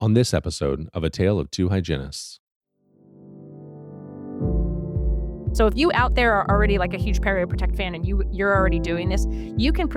on this episode of A Tale of Two Hygienists. So if you out there are already like a huge Perio Protect fan and you're already doing this, you can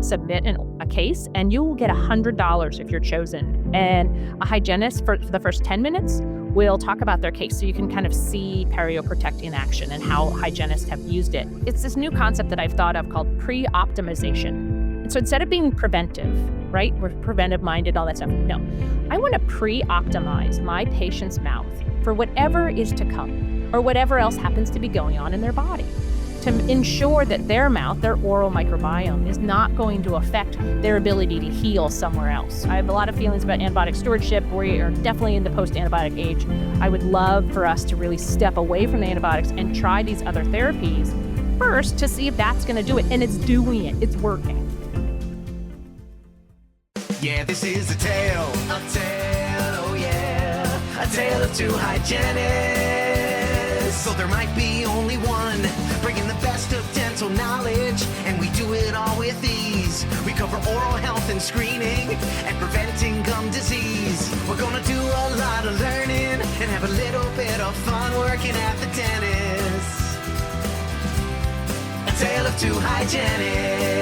submit a case and you will get $100 if you're chosen. And a hygienist for the first 10 minutes will talk about their case so you can kind of see Perio Protect in action and how hygienists have used it. It's this new concept that I've thought of called pre-optimization. So instead of being preventive, right? We're preventive minded, all that stuff. No, I want to pre-optimize my patient's mouth for whatever is to come or whatever else happens to be going on in their body to ensure that their mouth, their oral microbiome is not going to affect their ability to heal somewhere else. I have a lot of feelings about antibiotic stewardship. We are definitely in the post-antibiotic age. I would love for us to really step away from the antibiotics and try these other therapies first to see if that's going to do it. And it's doing it. It's working. Yeah, this is a tale, oh yeah, a tale of two hygienists. So there might be only one, bringing the best of dental knowledge, and we do it all with ease. We cover oral health and screening, and preventing gum disease. We're gonna do a lot of learning, and have a little bit of fun working at the dentist. A tale of two hygienists.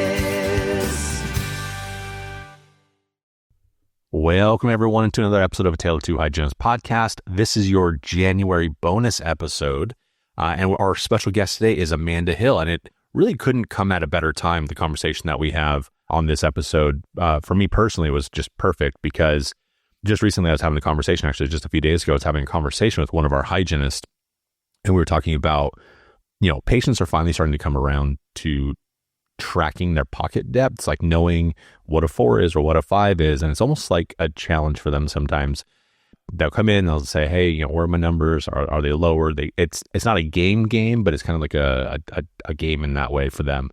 Welcome, everyone, to another episode of A Tale of Two Hygienists podcast. This is your January bonus episode, and our special guest today is Amanda Hill, and it really couldn't come at a better time. The conversation that we have on this episode, for me personally, was just perfect because just recently I was having a conversation, actually just a few days ago, I was having a conversation with one of our hygienists, and we were talking about, patients are finally starting to come around to tracking their pocket depths, like knowing what a 4 is or what a 5 is. And it's almost like a challenge for them sometimes. They'll come in, they'll say, hey, where are my numbers? Are they lower? It's not a game, but it's kind of like a game in that way for them.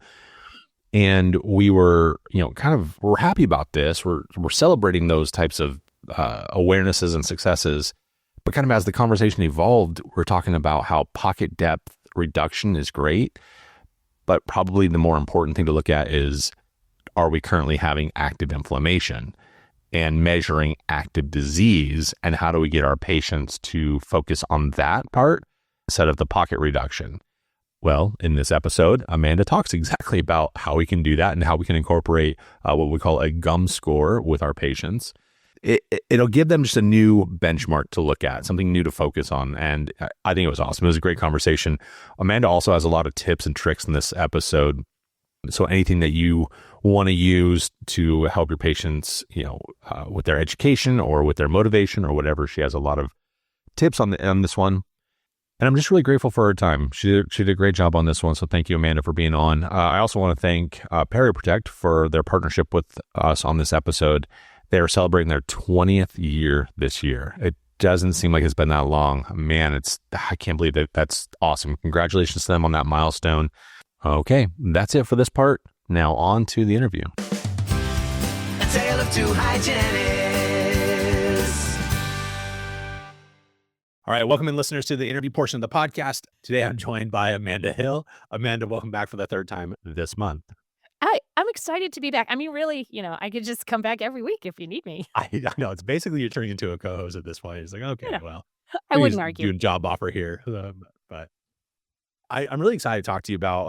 And we were, we're happy about this. We're celebrating those types of awarenesses and successes. But kind of as the conversation evolved, we're talking about how pocket depth reduction is great. But probably the more important thing to look at is, are we currently having active inflammation and measuring active disease? And how do we get our patients to focus on that part instead of the pocket reduction? Well, in this episode, Amanda talks exactly about how we can do that and how we can incorporate what we call a gum score with our patients. It'll give them just a new benchmark to look at, something new to focus on. And I think it was awesome. It was a great conversation. Amanda also has a lot of tips and tricks in this episode. So anything that you want to use to help your patients, with their education or with their motivation or whatever, she has a lot of tips on this one. And I'm just really grateful for her time. She did a great job on this one. So thank you, Amanda, for being on. I also want to thank Perio Protect for their partnership with us on this episode. They are celebrating their 20th year this year. It doesn't seem like it's been that long. Man, I can't believe that. That's awesome. Congratulations to them on that milestone. Okay, that's it for this part. Now on to the interview. A tale of two hygienists. All right, welcome in, listeners, to the interview portion of the podcast. Today I'm joined by Amanda Hill. Amanda, welcome back for the third time this month. I'm excited to be back. I mean, really, I could just come back every week if you need me. I know. It's basically you're turning into a co-host at this point. It's like, okay, well. I wouldn't argue. Doing job offer here. But I'm really excited to talk to you about,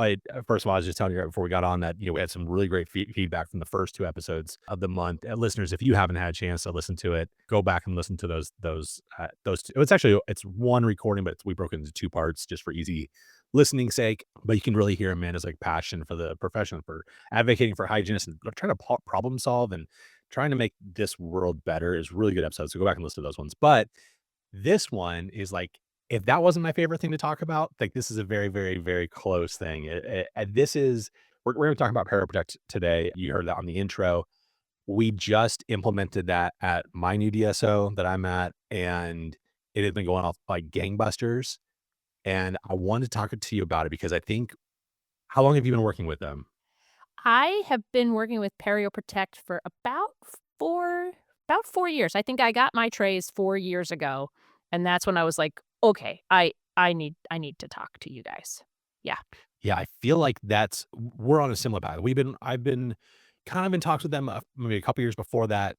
first of all, I was just telling you right before we got on that, we had some really great feedback from the first two episodes of the month. Listeners, if you haven't had a chance to listen to it, go back and listen to those two. It's one recording, but we broke it into two parts just for easy listening sake. But you can really hear Amanda's passion for the profession, for advocating for hygienists and trying to problem solve and trying to make this world better. Is really good episodes. So go back and listen to those ones. But this one is if that wasn't my favorite thing to talk about, this is a very, very, very close thing. We're going to talk about Perio Protect today. You heard that on the intro. We just implemented that at my new DSO that I'm at, and it has been going off like gangbusters. And I wanted to talk to you about it because I think, how long have you been working with them? I have been working with Perio Protect for about 4 years. I think I got my trays 4 years ago, and that's when I was like, okay, I need to talk to you guys. Yeah. Yeah, I feel like we're on a similar path. I've been kind of in talks with them maybe a couple years before that.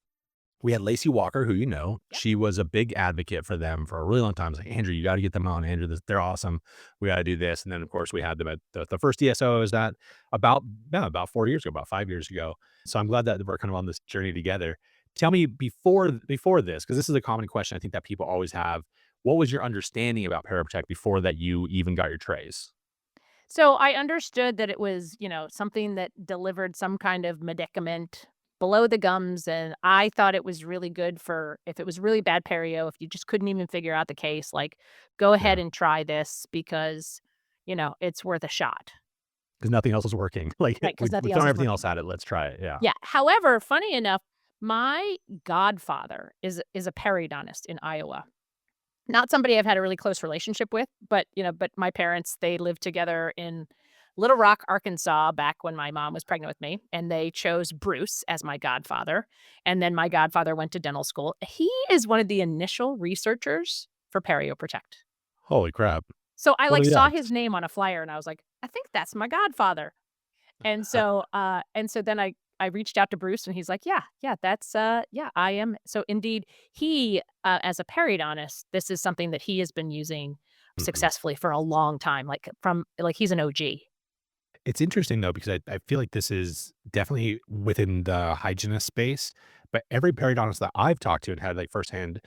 We had Lacey Walker, who you know, Yep. she was a big advocate for them for a really long time. It's like, Andrew, you got to get them on. Andrew, they're awesome. We got to do this. And then, of course, we had them at the first DSO is that about, yeah, about 4 years ago, about 5 years ago. So I'm glad that we're kind of on this journey together. Tell me before this, because this is a common question I think that people always have. What was your understanding about Perio Protect before that you even got your trays? So I understood that it was, something that delivered some kind of medicament below the gums, and I thought it was really good for if it was really bad perio, if you just couldn't even figure out the case, like, go ahead Yeah, and try this because, it's worth a shot, because nothing else was working. Like right? Because we've nothing else thrown is everything working. else at it. Let's try it. Yeah. Yeah. However, funny enough, my godfather is a periodontist in Iowa. Not somebody I've had a really close relationship with, but my parents, they lived together in Little Rock, Arkansas back when my mom was pregnant with me, and they chose Bruce as my godfather, and then my godfather went to dental school. He is one of the initial researchers for Perio Protect. Holy crap. So I, What like, are the saw his odds? name on a flyer, and I was like, "I think that's my godfather." And so then I reached out to Bruce and he's like, "Yeah, yeah, that's, yeah, I am." So indeed, he, as a periodontist, this is something that he has been using Mhm. successfully for a long time, he's an OG. It's interesting though, because I feel like this is definitely within the hygienist space, but every periodontist that I've talked to and had like firsthand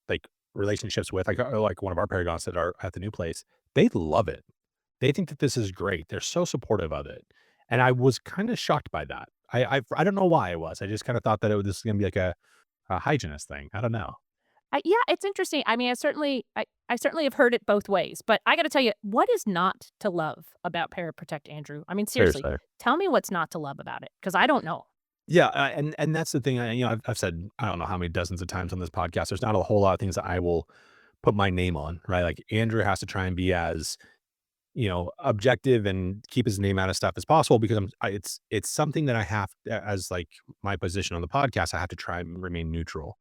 like relationships with, like one of our periodontists that are at the new place, they love it. They think that this is great. They're so supportive of it. And I was kind of shocked by that. I don't know why I was. I just kind of thought that this was gonna be like a hygienist thing. I don't know. Yeah, it's interesting. I mean, I certainly have heard it both ways, but I gotta tell you, what is not to love about Perio Protect, Andrew? I mean, seriously, Seriously. tell me what's not to love about it, because I don't know. Yeah, and that's the thing. I've said I don't know how many dozens of times on this podcast. There's not a whole lot of things that I will put my name on, right? Like Andrew has to try and be as objective and keep his name out of stuff as possible because it's something that I have as like my position on the podcast. I have to try and remain neutral,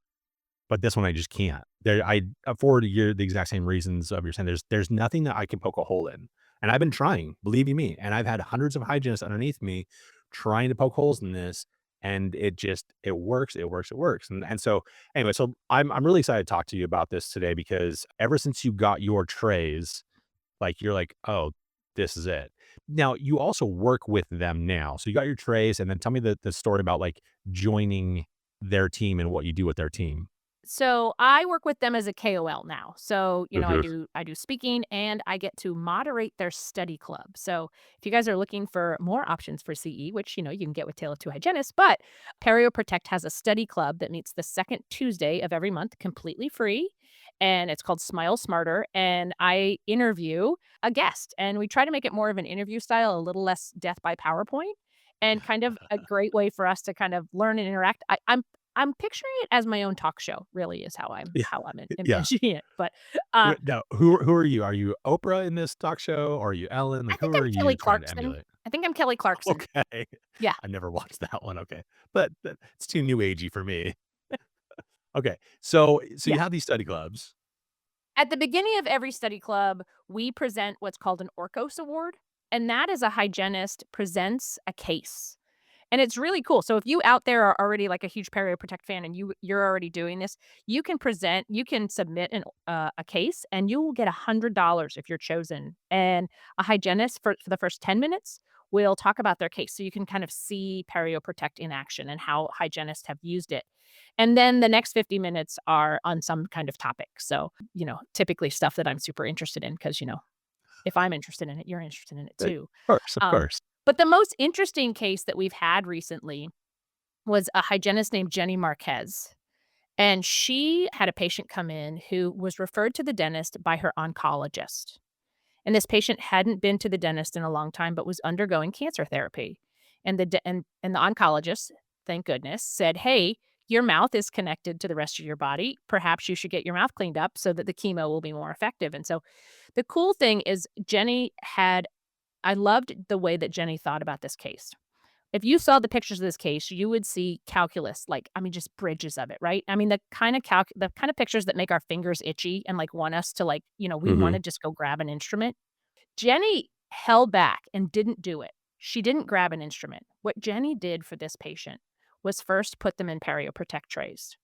but this one I just can't. For the exact same reasons of you're saying. There's nothing that I can poke a hole in, and I've been trying, believe you me, and I've had hundreds of hygienists underneath me trying to poke holes in this, and it works, it works, and so anyway, so I'm really excited to talk to you about this today because ever since you got your trays, like you're like, oh, this is it. Now you also work with them now, so you got your trays, and then tell me the story about like joining their team and what you do with their team. So I work with them as a KOL now. So, I Mhm. do speaking and I get to moderate their study club. So if you guys are looking for more options for CE, which, you can get with Tale of Two Hygienists, but Perio Protect has a study club that meets the second Tuesday of every month, completely free. And it's called Smile Smarter. And I interview a guest and we try to make it more of an interview style, a little less death by PowerPoint, and kind of a great way for us to kind of learn and interact. I'm picturing it as my own talk show, really is how I'm Yeah, how I'm en yeah. envisioning it, but, uh, Now, who are you? Are you Oprah in this talk show, or are you Ellen? I Like, think who I'm are Kelly you trying to Clarkson. emulate? I think I'm Kelly Clarkson. Okay. Yeah, I never watched that one, okay. But it's too new agey for me. Okay, so yeah. you have these study clubs. At the beginning of every study club, we present what's called an Orcos Award, and that is a hygienist presents a case. And it's really cool. So if you out there are already like a huge Perio Protect fan and you're already doing this, you can submit a case and you will get $100 if you're chosen. And a hygienist for the first 10 minutes will talk about their case. So you can kind of see Perio Protect in action and how hygienists have used it. And then the next 50 minutes are on some kind of topic. So, typically stuff that I'm super interested in because, if I'm interested in it, you're interested in it Of too. course, of Um, course. but the most interesting case that we've had recently was a hygienist named Jenny Marquez. And she had a patient come in who was referred to the dentist by her oncologist. And this patient hadn't been to the dentist in a long time, but was undergoing cancer therapy. And the oncologist, thank goodness, said, "Hey, your mouth is connected to the rest of your body. Perhaps you should get your mouth cleaned up so that the chemo will be more effective." And so the cool thing is I loved the way that Jenny thought about this case. If you saw the pictures of this case, you would see calculus, like, I mean, just bridges of it, right? I mean, the kind of pictures that make our fingers itchy and like want us to like, we want Mhm. to just go grab an instrument. Jenny held back and didn't do it. She didn't grab an instrument. What Jenny did for this patient was first put them in Perio Protect trays.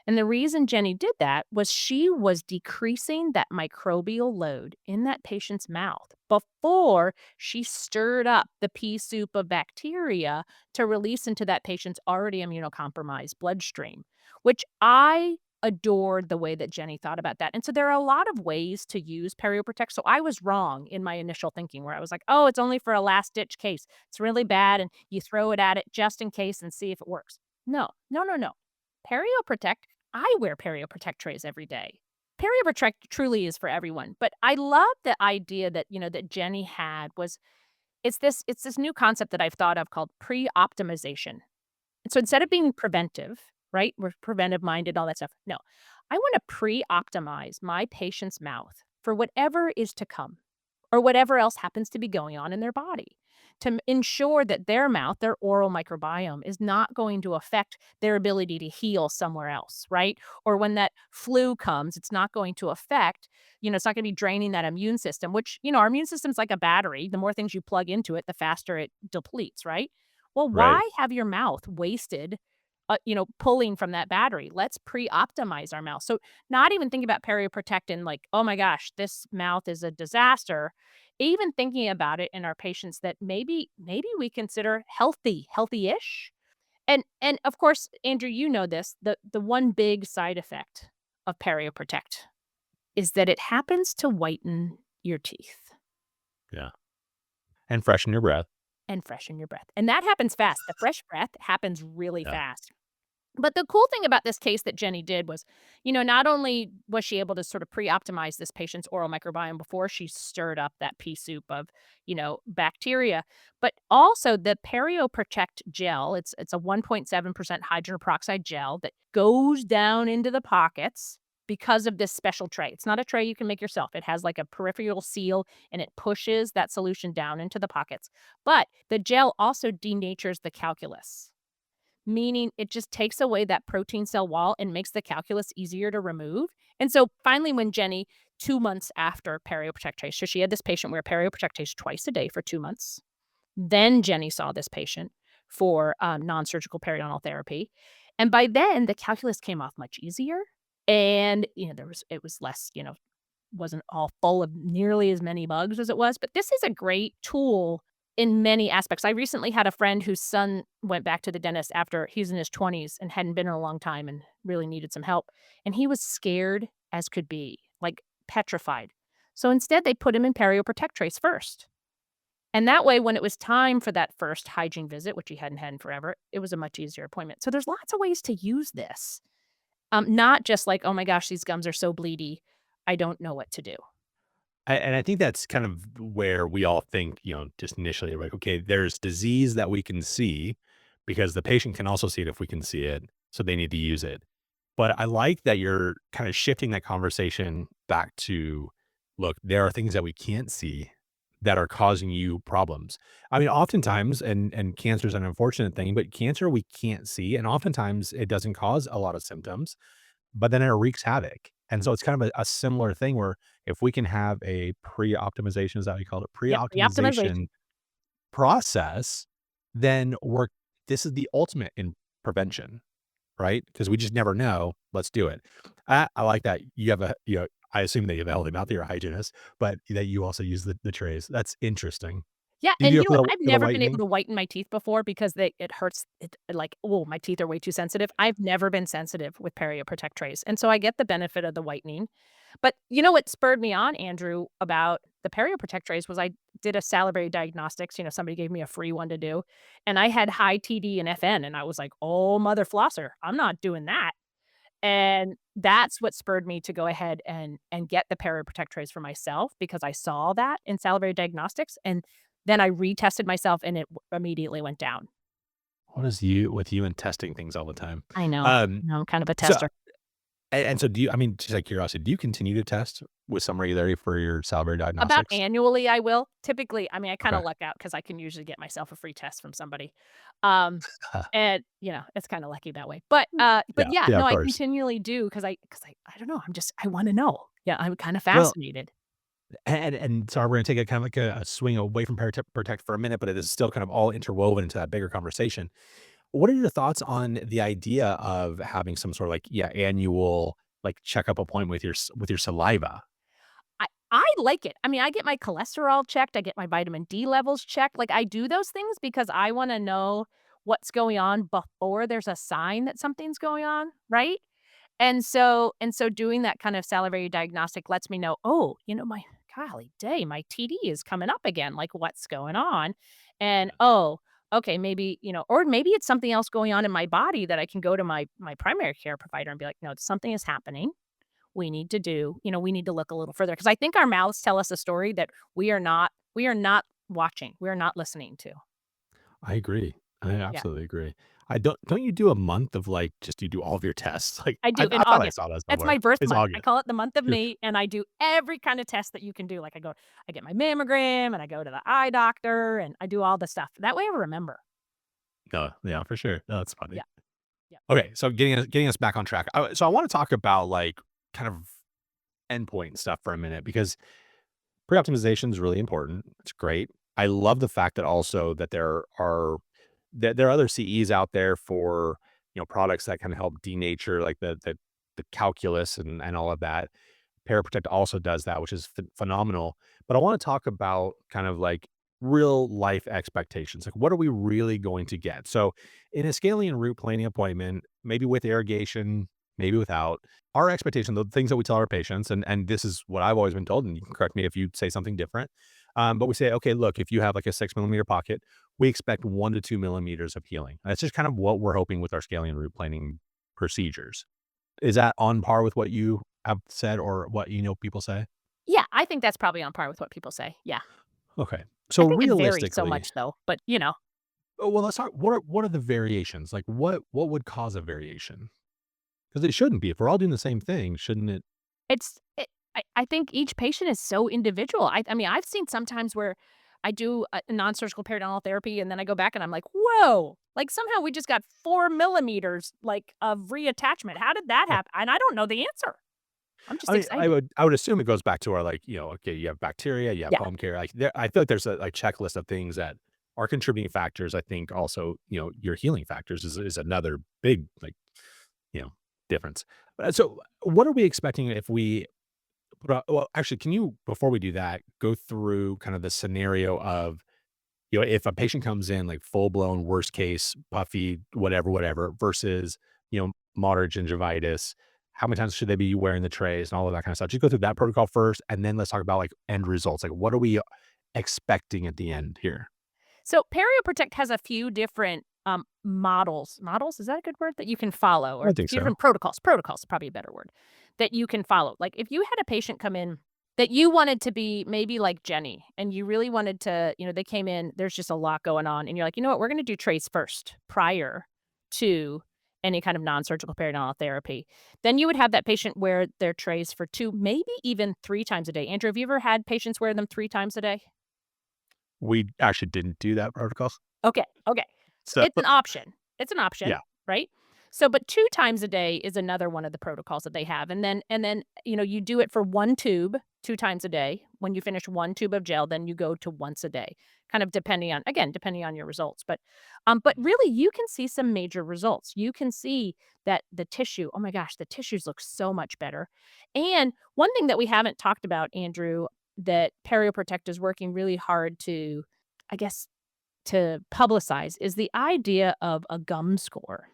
And the reason Jenny did that was she was decreasing that microbial load in that patient's mouth before she stirred up the pea soup of bacteria to release into that patient's already immunocompromised bloodstream, which I adored the way that Jenny thought about that. And so there are a lot of ways to use Perio Protect. So I was wrong in my initial thinking where I was like, oh, it's only for a last ditch case. It's really bad. And you throw it at it just in case and see if it works. No, no, no, no. Perio Protect, I wear Perio Protect trays every day. Perio Protect truly is for everyone. But I love the idea that, that Jenny had was it's this new concept that I've thought of called pre-optimization. So instead of being preventive, right? We're preventive minded, all that stuff. No, I want to pre optimize my patient's mouth for whatever is to come or whatever else happens to be going on in their body to ensure that their mouth, their oral microbiome is not going to affect their ability to heal somewhere else, right? Or when that flu comes, it's not going to affect, it's not going to be draining that immune system, which, our immune system's like a battery. The more things you plug into it, the faster it depletes, right? Well, Right. why have your mouth wasted, pulling from that battery? Let's pre-optimize our mouth. So not even thinking about perioprotect and like, oh my gosh, this mouth is a disaster. Even thinking about it in our patients that maybe we consider healthy-ish. And of course, Andrew, you know this, the one big side effect of perioprotect is that it happens to whiten your teeth Yeah. And freshen your breath. and freshen your breath. And that happens fast. The fresh breath happens really Yeah. fast. But the cool thing about this case that Jenny did was, not only was she able to sort of pre-optimize this patient's oral microbiome before she stirred up that pea soup of, bacteria, but also the Perio Protect gel. It's a 1.7% hydrogen peroxide gel that goes down into the pockets because of this special tray. It's not a tray you can make yourself. It has like a peripheral seal and it pushes that solution down into the pockets. But the gel also denatures the calculus, meaning it just takes away that protein cell wall and makes the calculus easier to remove. And so finally, when Jenny, 2 months after perioprotectase, so she had this patient wear perioprotectase twice a day for 2 months. Then Jenny saw this patient for non-surgical periodontal therapy. And by then, the calculus came off much easier. And, it was less, wasn't all full of nearly as many bugs as it was. But this is a great tool in many aspects. I recently had a friend whose son went back to the dentist after he's in his 20s and hadn't been in a long time and really needed some help. And he was scared as could be, like petrified. So instead, they put him in Perio Protect trace first. And that way, when it was time for that first hygiene visit, which he hadn't had in forever, it was a much easier appointment. So there's lots of ways to use this. Not just like, oh my gosh, these gums are so bleedy. I don't know what to do. And I think that's kind of where we all think, just initially, like, okay, there's disease that we can see because the patient can also see it if we can see it. So they need to use it. But I like that you're kind of shifting that conversation back to, look, there are things that we can't see that are causing you problems. I mean, oftentimes, and cancer is an unfortunate thing, but cancer we can't see. And oftentimes it doesn't cause a lot of symptoms, but then it wreaks havoc. And so it's kind of a similar thing where if we can have a pre-optimization, is that what you call it? Yep, the optimization. Pre-optimization process, then this is the ultimate in prevention, right? Because we just never know. Let's do it. I like that. You have I assume that you have a healthy mouth, you're a hygienist, but that you also use the trays. That's interesting. Yeah, Do you and do it for I've for the never been able whitening? to whiten my teeth before because it hurts. It like, oh, my teeth are way too sensitive. I've never been sensitive with Perio Protect trays, and so I get the benefit of the whitening. But you know what spurred me on, Andrew, about the Perio Protect trays was I did a salivary diagnostics. Somebody gave me a free one to do, and I had high TD and FN, and I was like, "Oh, mother flosser, I'm not doing that." And that's what spurred me to go ahead and get the Perio Protect trays for myself because I saw that in salivary diagnostics, and then I retested myself, and it immediately went down. What is you with you and testing things all the time? I know. Um, I'm kind of a so tester. and so do you, I mean, just like curiosity, do you continue to test with some regularity for your salivary About diagnostics? annually, I will. Typically, I mean, I kinda Okay. luck out because I can usually get myself a free test from somebody. Um, and, it's kinda lucky that way. But Yeah, yeah, yeah, no, of I course. continually do because I don't know, I wanna know. Yeah, I'm kinda Well, fascinated. and sorry, we're gonna take a kind of like a swing away from Protect for a minute, but it is still kind of all interwoven into that bigger conversation. what are your thoughts on the idea of having some sort of like, yeah, annual like checkup appointment with with your saliva? I like it. I mean, I get my cholesterol checked, I get my vitamin D levels checked, like, I do those things because I wanna know what's going on before there's a sign that something's going on, right? And so doing that kind of salivary diagnostic lets me know, "Oh, my golly day, my TD is coming up again, like, what's going on?" And, "Oh, okay, maybe," or maybe it's something else going on in my body that I can go to my primary care provider and be like, "No, something is happening. We need to look a little further because I think our mouths tell us a story that we are not watching, we are not listening to." I agree. I Yeah, absolutely agree. I don't you do a month of like just you do all of your tests? Like I do in I thought I August. saw that That's my somewhere. birth It's month. I August. call it the month of me, and I do every kind of test that you can do, like, I get my mammogram, and I go to the eye doctor, and I do all the stuff. That way I remember. No, yeah, for sure. No, that's Yeah, funny. yeah. Okay, so getting us back on track. So I want to talk about like kind of endpoint stuff for a minute because pre-optimization is really important. It's great. I love the fact that also that there are other CEs out there for products that kind of help denature like the calculus and all of that. Perio Protect also does that, which is phenomenal. But I want to talk about kind of like real life expectations. Like, what are we really going to get? So, in a scaling and root planning appointment, maybe with irrigation, maybe without, our expectation, the things that we tell our patients, and this is what I've always been told, and you can correct me if you say something different. But we say, okay, look, if you have like a 6 millimeter pocket, we expect 1 to 2 millimeters of healing. That's just kind of what we're hoping with our scaling and root planning procedures. Is that on par with what you have said or what people say? Yeah, I think that's probably on par with what people say, yeah. Okay. I So think it varies so realistically, much though, but. well, let's talk. What are the variations? Like, what would cause a variation? Because it shouldn't be. If we're all doing the same thing, shouldn't it? I think each patient is so individual. I mean, I've seen sometimes where I do a non-surgical periodontal therapy, and then I go back and I'm like, "Whoa!" Like, somehow we just got 4 millimeters, like, of reattachment. How did that happen? And I don't know the answer. I'm I just mean, I excited. would I would assume it goes back to our like okay, you have bacteria, you have Yeah. home care. Like, I feel like there's a like checklist of things that are contributing factors. I think also your healing factors is another big like you know difference. So, what are we expecting if we well, actually, can you, before we do that, go through kind of the scenario of, if a patient comes in like full blown worst case, puffy, whatever, versus, moderate gingivitis, how many times should they be wearing the trays and all of that kind of stuff? Just go through that protocol first, and then let's talk about like end results. Like, what are we expecting at the end here? So, Perio Protect has a few different, models. Models, is that a good word? That you can follow, or I a think few so. different protocols. Protocols is probably a better word, that you can follow. Like, if you had a patient come in that you wanted to be maybe like Jenny, and you really wanted to, they came in, there's just a lot going on, and you're like, "You know what? We're gonna do trace first prior to any kind of non-surgical periodontal therapy." Then you would have that patient wear their trays for 2, maybe even 3 times a day. Andrew, have you ever had patients wear them 3 times a day? We actually didn't do that protocol. Okay, okay. So So, it's an option. It's an option, yeah, right? So, but 2 times a day is another one of the protocols that they have, and then, you do it for 1 tube 2 times a day. When you finish 1 tube of gel, then you go to once a day, kind of depending on your results, but really, you can see some major results. You can see that the tissue, oh my gosh, the tissues look so much better, and one thing that we haven't talked about, Andrew, that Perio Protect is working really hard to, I guess, to publicize is the idea of a gum score.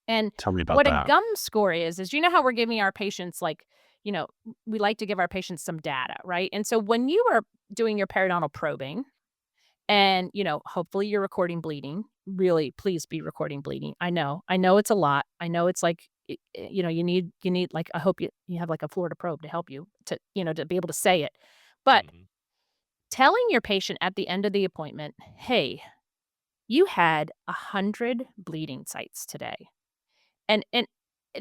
And tell me about what a that. gum score is you know how we're giving our patients like, we like to give our patients some data, right? And so when you are doing your periodontal probing and, hopefully you're recording bleeding, really please be recording bleeding. I know it's a lot. I know it's like, you need like, I hope you have like a Florida probe to help you to be able to say it. But Mhm. telling your patient at the end of the appointment, "Hey, you had 100 bleeding sites today." And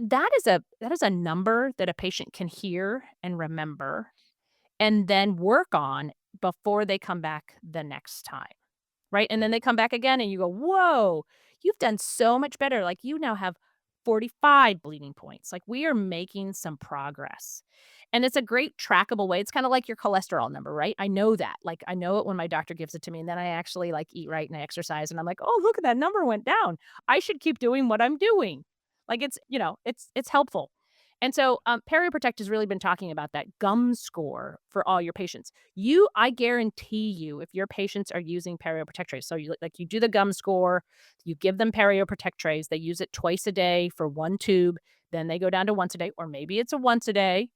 that is a number that a patient can hear and remember and then work on before they come back the next time, right? And then they come back again and you go, "Whoa, you've done so much better." Like, you now have 45 bleeding points. Like, we are making some progress. And it's a great trackable way. It's kind of like your cholesterol number, right? I know that. Like, I know it when my doctor gives it to me, and then I actually like eat right and I exercise, and I'm like, "Oh, look at that number went down. I should keep doing what I'm doing." Like, it's helpful. And so, Perio Protect has really been talking about that gum score for all your patients. I guarantee you, if your patients are using Perio Protect trays, so you do the gum score, you give them Perio Protect trays, they use it twice a day for 1 tube, then they go down to once a day, or maybe it's a once a day.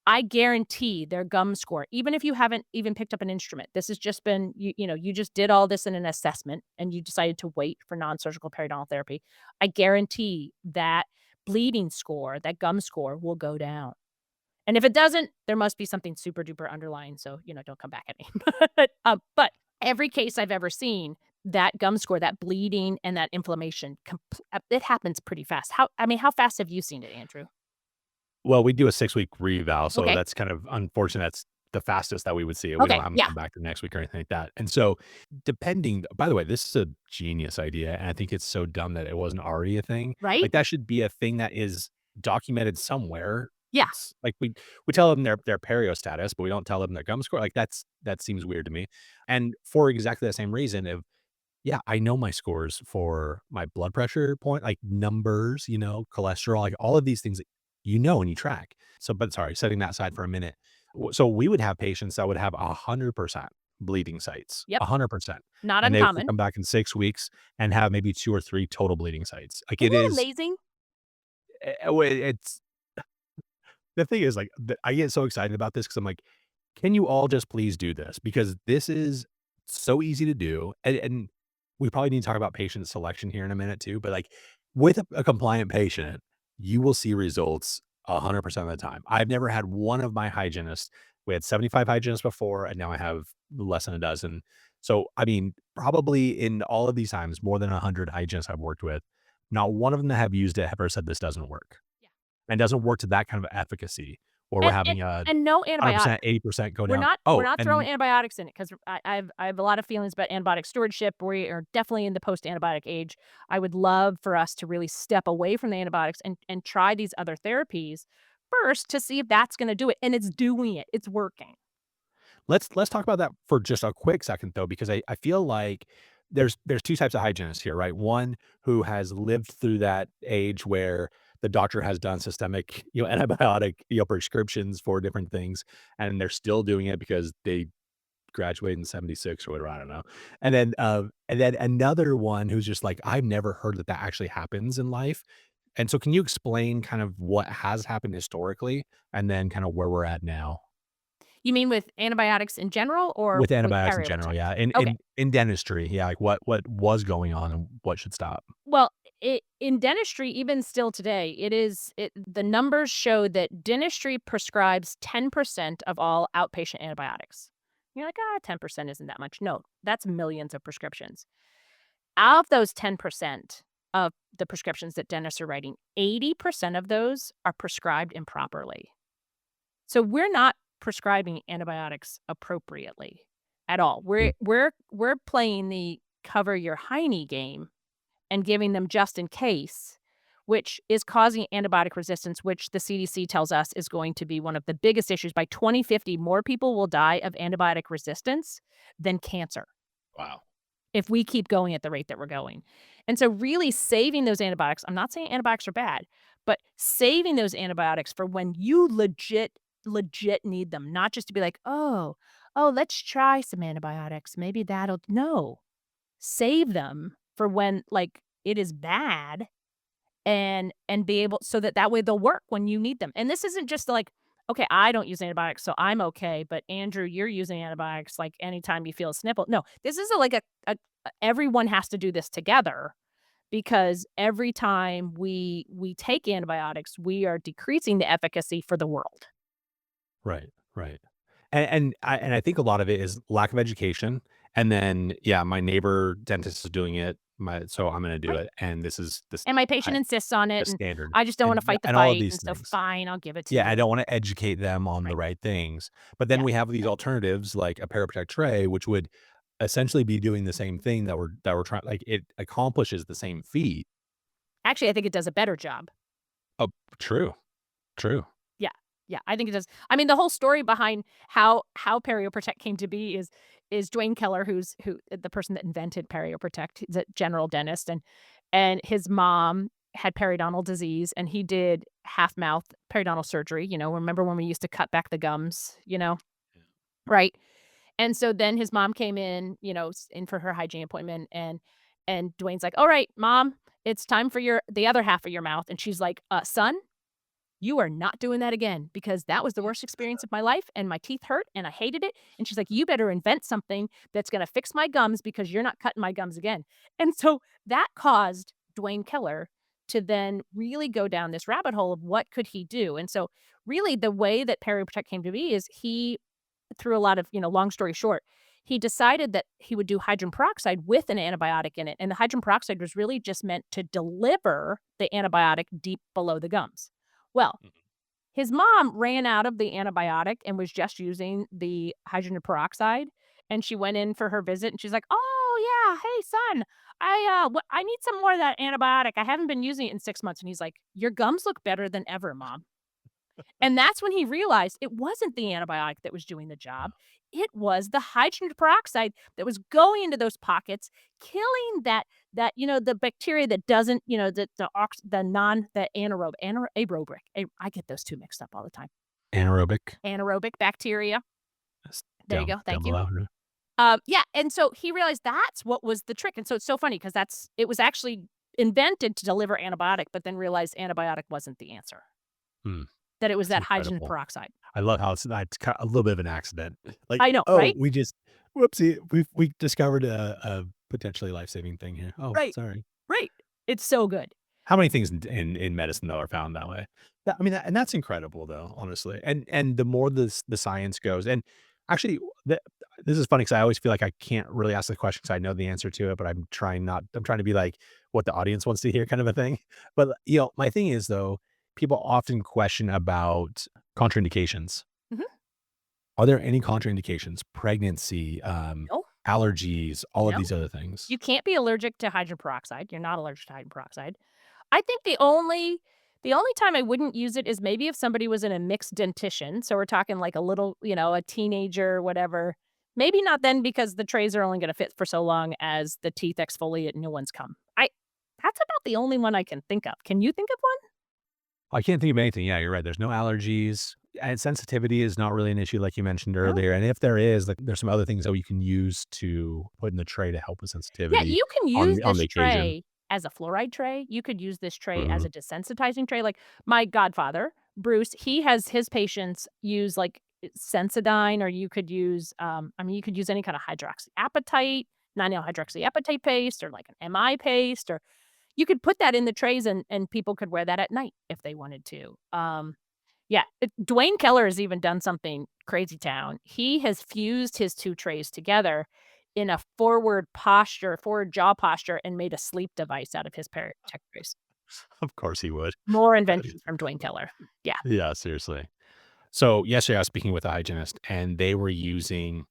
I guarantee their gum score, even if you haven't even picked up an instrument, this has just been, you just did all this in an assessment and you decided to wait for non-surgical periodontal therapy. I guarantee that bleeding score, that gum score will go down. And if it doesn't, there must be something super duper underlying. So, don't come back at me. But every case I've ever seen, that gum score, that bleeding and that inflammation, it happens pretty fast. How fast have you seen it, Andrew? Well, we do a 6-week reval, so Okay. that's kind of unfortunate. That's the fastest that we would see it. We don't Okay. have them Yeah. come back the next week or anything like that. And so, depending by the way, this is a genius idea, and I think it's so dumb that it wasn't already a thing. Right? Like, that should be a thing that is documented somewhere. Yeah. Like, we tell them their perio status, but we don't tell them their gum score. Like, that seems weird to me. And for exactly the same reason of, yeah, I know my scores for my blood pressure point, like numbers, cholesterol, like all of these things that and you track. So, but sorry, setting that aside for a minute. So we would have patients that would have 100% bleeding sites, Yep. 100%. Not And they would uncommon. come back in 6 weeks and have maybe 2 or 3 total bleeding sites. Like Isn't it that is, amazing? it's the thing is like, I get so excited about this because I'm like, can you all just please do this? Because this is so easy to do. And we probably need to talk about patient selection here in a minute too. But like with a compliant patient, you will see results 100% of the time. I've never had one of my hygienists. We had 75 hygienists before, and now I have less than a dozen. So, I mean, probably in all of these times, more than 100 hygienists I've worked with, not one of them that have used it have ever said this doesn't work. Yeah. And doesn't work to that kind of efficacy where we're And and having a and no 100%, antibiotics. 80% go We're down. not we're Oh, not throwing and antibiotics in it because I have a lot of feelings about antibiotic stewardship. We are definitely in the post-antibiotic age. I would love for us to really step away from the antibiotics and try these other therapies first to see if that's gonna do it, and it's doing it. It's working. let's talk about that for just a quick second though, because I feel like there's 2 types of hygienists here, right? One who has lived through that age where the doctor has done systemic, antibiotic, prescriptions for different things, and they're still doing it because they graduated in '76 or whatever, I don't know. And then another one who's just like, I've never heard that actually happens in life. And so can you explain kind of what has happened historically and then kind of where we're at now? You mean with antibiotics in general or With with antibiotics in general, PerioProtect? yeah, in Okay. in in dentistry, yeah, like what was going on and what should stop? Well, in dentistry, even still today, the numbers show that dentistry prescribes 10% of all outpatient antibiotics. You're like, 10% isn't that much. No, that's millions of prescriptions. Out of those 10% of the prescriptions that dentists are writing, 80% of those are prescribed improperly. So we're not prescribing antibiotics appropriately at all. Mm, We're playing the cover your hiney game and giving them just in case, which is causing antibiotic resistance, which the CDC tells us is going to be one of the biggest issues. By 2050, more people will die of antibiotic resistance than cancer wow. if we keep going at the rate that we're going. And so really saving those antibiotics, I'm not saying antibiotics are bad, but saving those antibiotics for when you legit need them, not just to be like, "Oh, let's try some antibiotics. Maybe that'll" No. Save them for when, like, it is bad and be able so that way they'll work when you need them. And this isn't just like, "Okay, I don't use antibiotics, so I'm okay, but Andrew, you're using antibiotics, like, anytime you feel a sniffle." No, this is like everyone has to do this together because every time we take antibiotics, we are decreasing the efficacy for the world. Right, right. And I think a lot of it is lack of education, and then, yeah, my neighbor dentist is doing it, so I'm gonna do Right. it, and this is this And my patient insists on the it, and standard, I just don't wanna fight the and all of fight, these and so things. fine, I'll give it to Yeah, I you. don't wanna educate them on the Right. right things, but then Yeah. we have these alternatives like a Paraprotect tray, which would essentially be doing the same thing that we're trying like, it accomplishes the same feat, Actually, I think it does a better job. Oh, true. True. Yeah. Yeah, I think it does. I mean, the whole story behind how Perio Protect came to be is Dwayne Keller, who the person that invented Perio Protect. He's a general dentist, and his mom had periodontal disease, and he did half mouth periodontal surgery. Remember when we used to cut back the gums? Right? And so then his mom came in, in for her hygiene appointment, and Dwayne's like, "All right, mom, it's time for the other half of your mouth." And she's like, son, you are not doing that again because that was the worst experience of my life and my teeth hurt and I hated it." And she's like, "You better invent something that's going to fix my gums because you're not cutting my gums again." And so that caused Dwayne Keller to then really go down this rabbit hole of what could he do. And so really the way that Perio Protect came to be is he, through a lot of, long story short, he decided that he would do hydrogen peroxide with an antibiotic in it. And the hydrogen peroxide was really just meant to deliver the antibiotic deep below the gums. Well, Mhm. his mom ran out of the antibiotic and was just using the hydrogen peroxide. And she went in for her visit and she's like, "Oh, yeah. Hey, son, I need some more of that antibiotic. I haven't been using it in 6 months." And he's like, "Your gums look better than ever, mom." And that's when he realized it wasn't the antibiotic that was doing the job. It was the hydrogen peroxide that was going into those pockets, killing the bacteria that doesn't, the aerobic. I get those two mixed up all the time. Anaerobic. Anaerobic bacteria. That's There you down go. down Thank you. below. Yeah, and so he realized that's what was the trick. And so it's so funny because it was actually invented to deliver antibiotic, but then realized antibiotic wasn't the answer. Hmm. That it was That's that hydrogen incredible. peroxide. I love how it's a little bit of an accident. Like, I know, "Oh, right? we just whoopsie, we discovered a potentially life-saving thing here. Oh, Right. sorry." Right. It's so good. How many things in medicine, though, are found that way? That I mean, and that's incredible, though, honestly, and the more the science goes and actually, this is funny because I always feel like I can't really ask the question because I know the answer to it, but I'm trying to be like what the audience wants to hear kind of a thing. But, my thing is, though, people often question about contraindications. Mhm. Are there any contraindications? Pregnancy, No, allergies, all of no. these other things? You can't be allergic to hydrogen peroxide. You're not allergic to hydrogen peroxide. I think the only time I wouldn't use it is maybe if somebody was in a mixed dentition. So we're talking like a little, a teenager, whatever. Maybe not then because the trays are only going to fit for so long as the teeth exfoliate and new ones come. That's about the only one I can think of. Can you think of one? I can't think of anything. Yeah, you're right. There's no allergies, and sensitivity is not really an issue like you mentioned No. earlier, and if there is, like, there's some other things that you can use to put in the tray to help with Yeah, sensitivity you can use on this the occasion. tray as a fluoride tray. You could use this tray as Mhm. a desensitizing tray. Like my godfather, Bruce, he has his patients use like Sensodyne, or you could use, you could use any kind of hydroxyapatite, 9-L hydroxyapatite paste, or like an MI paste, or you could put that in the trays and people could wear that at night if they wanted to. Yeah, Dwayne Keller has even done something crazy town. He has fused his 2 trays together in a forward jaw posture and made a sleep device out of his pair of tech trays. Of course he would. More Uh, inventions from Dwayne Keller. Yeah. yeah, seriously. So, yesterday I was speaking with a hygienist, and they were using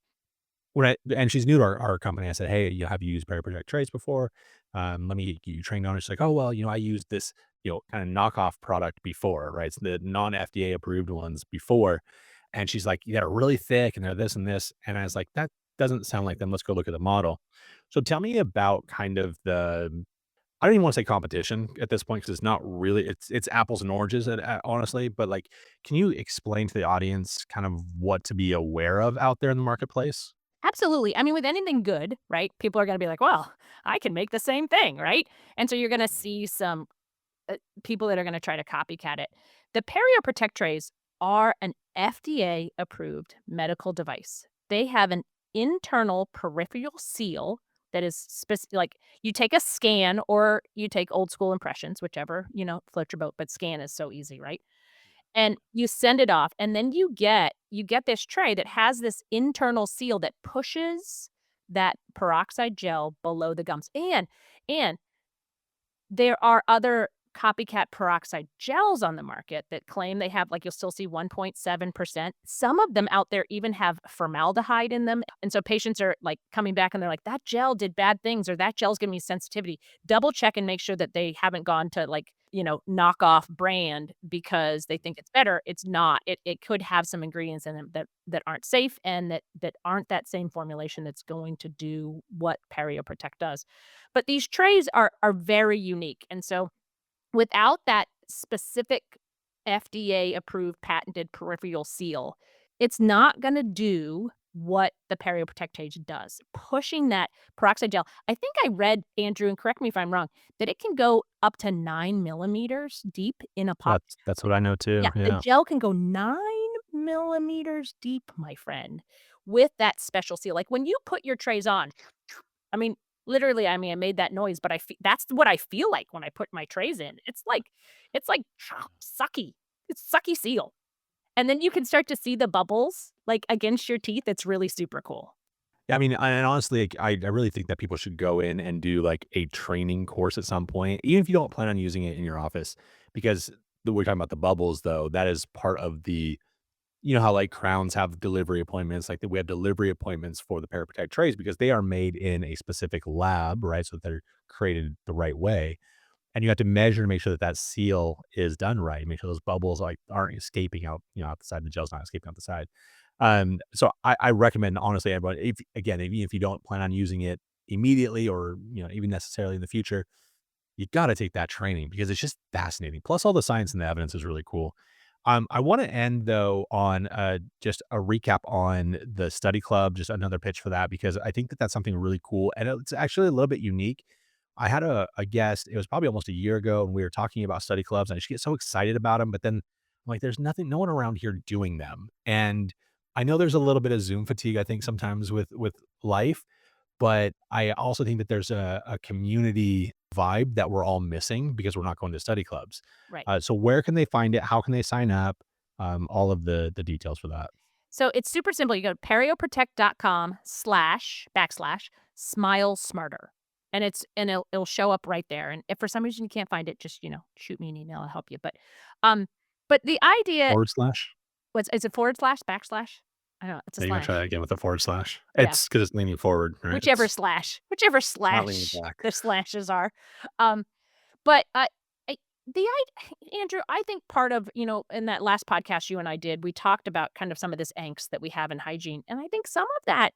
when I and she's new to our company. I said, "Hey, have you used Perio Protect trays before? Let me get you trained on it." She's like, "Oh, well, I used this, kind of knockoff product before, right? It's the non-FDA approved ones before." And she's like, "Yeah, they're really thick and they're this and this." And I was like, "That doesn't sound like them. Let's go look at the model." So tell me about kind of I don't even want to say competition at this point because it's not really it's apples and oranges honestly, but like, can you explain to the audience kind of what to be aware of out there in the marketplace? Absolutely. I mean, with anything good, right, people are gonna be like, "Well, I can make the same thing," right? And so you're gonna see some people that are gonna try to copycat it. The Perio Protect trays are an FDA approved medical device. They have an internal peripheral seal that is like you take a scan or you take old school impressions, whichever, float your boat, but scan is so easy, right? And you send it off and then you get this tray that has this internal seal that pushes that peroxide gel below the gums. And there are other copycat peroxide gels on the market that claim they have, like, you'll still see 1.7%. Some of them out there even have formaldehyde in them. And so patients are like coming back and they're like, that gel did bad things, or that gel's giving me sensitivity. Double check and make sure that they haven't gone to, like, knockoff brand because they think it's better. It's not. It could have some ingredients in them that aren't safe and that aren't that same formulation that's going to do what Perio Protect does. But these trays are very unique. And so without that specific FDA-approved patented peripheral seal, it's not gonna do what the Perio Protect does. Pushing that peroxide gel, I think I read, Andrew, and correct me if I'm wrong, that it can go up to 9 millimeters deep in a pop. That's what I know too. Yeah, the Yeah. gel can go 9 millimeters deep, my friend, with that special seal. Like, when you put your trays on, I mean, literally, I made that noise, but that's what I feel like when I put my trays in. It's like sucky. It's sucky seal. And then you can start to see the bubbles, like, against your teeth. It's really super cool. Yeah, I mean, and honestly, like, I really think that people should go in and do like a training course at some point, even if you don't plan on using it in your office, because we're talking about the bubbles, though. That is part of the, how like crowns have delivery appointments, like we have delivery appointments for the Perio Protect trays because they are made in a specific lab, right? So they're created the right way. And you have to measure to make sure that that seal is done right. Make sure those bubbles like aren't escaping out, out the side. The gel's not escaping out the side. So I recommend, honestly, everyone, even if you don't plan on using it immediately or, even necessarily in the future, you got to take that training because it's just fascinating. Plus all the science and the evidence is really cool. I want to end though on just a recap on the study club, just another pitch for that, because I think that that's something really cool. And it's actually a little bit unique. I had a guest, it was probably almost a year ago, and we were talking about study clubs, and I just get so excited about them. But then I'm like, there's no one around here doing them. And I know there's a little bit of Zoom fatigue, I think, sometimes with life, but I also think that there's a community vibe that we're all missing because we're not going to study clubs. Right. So where can they find it? How can they sign up? All of the details for that. So it's super simple. You go to perioprotect.com/smile smarter. And it'll show up right there. And if for some reason you can't find it, just, shoot me an email. I'll help you. But the idea, Forward slash? is it forward slash, backslash? I don't know. It's a Are you going slash. to try that again with the forward slash? Yeah. It's because it's leaning forward, right? Whichever slash the slashes are. But Andrew, I think part of, in that last podcast you and I did, we talked about kind of some of this angst that we have in hygiene. And I think some of that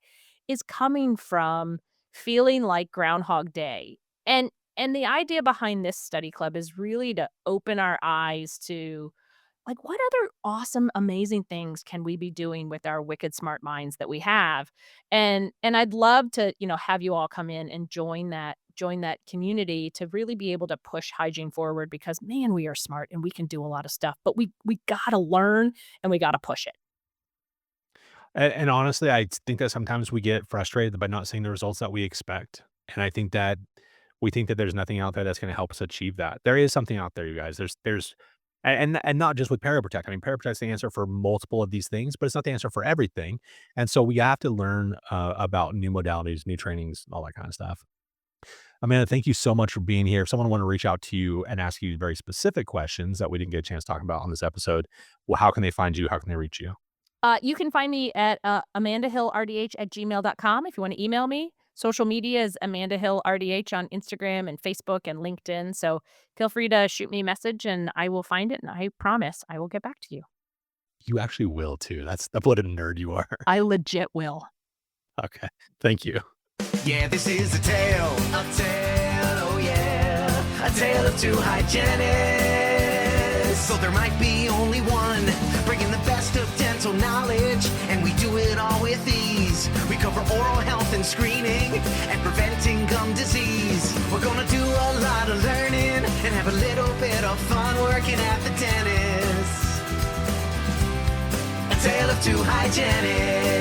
is coming from feeling like Groundhog Day. And the idea behind this study club is really to open our eyes to, like, what other awesome, amazing things can we be doing with our wicked smart minds that we have? And I'd love to, have you all come in and join that community to really be able to push hygiene forward, because, man, we are smart and we can do a lot of stuff, but we got to learn and we got to push it. And honestly, I think that sometimes we get frustrated by not seeing the results that we expect. And I think that we think that there's nothing out there that's going to help us achieve that. There is something out there, you guys. There's and not just with Perio Protect. I mean, Perio Protect's the answer for multiple of these things, but it's not the answer for everything. And so we have to learn about new modalities, new trainings, all that kind of stuff. Amanda, thank you so much for being here. If someone want to reach out to you and ask you very specific questions that we didn't get a chance to talk about on this episode, well, how can they find you? How can they reach you? You can find me at amandahillrdh@gmail.com if you want to email me. Social media is amandahillrdh on Instagram and Facebook and LinkedIn. So feel free to shoot me a message and I will find it. And I promise I will get back to you. You actually will too. That's what a nerd you are. I legit will. Okay. Thank you. Yeah, this is a tale, oh yeah, a tale of two hygienists. So there might be only one, bringing the best of dental knowledge, and we do it all with ease. We cover oral health and screening, and preventing gum disease. We're gonna do a lot of learning, and have a little bit of fun working at the dentist. A tale of two hygienists.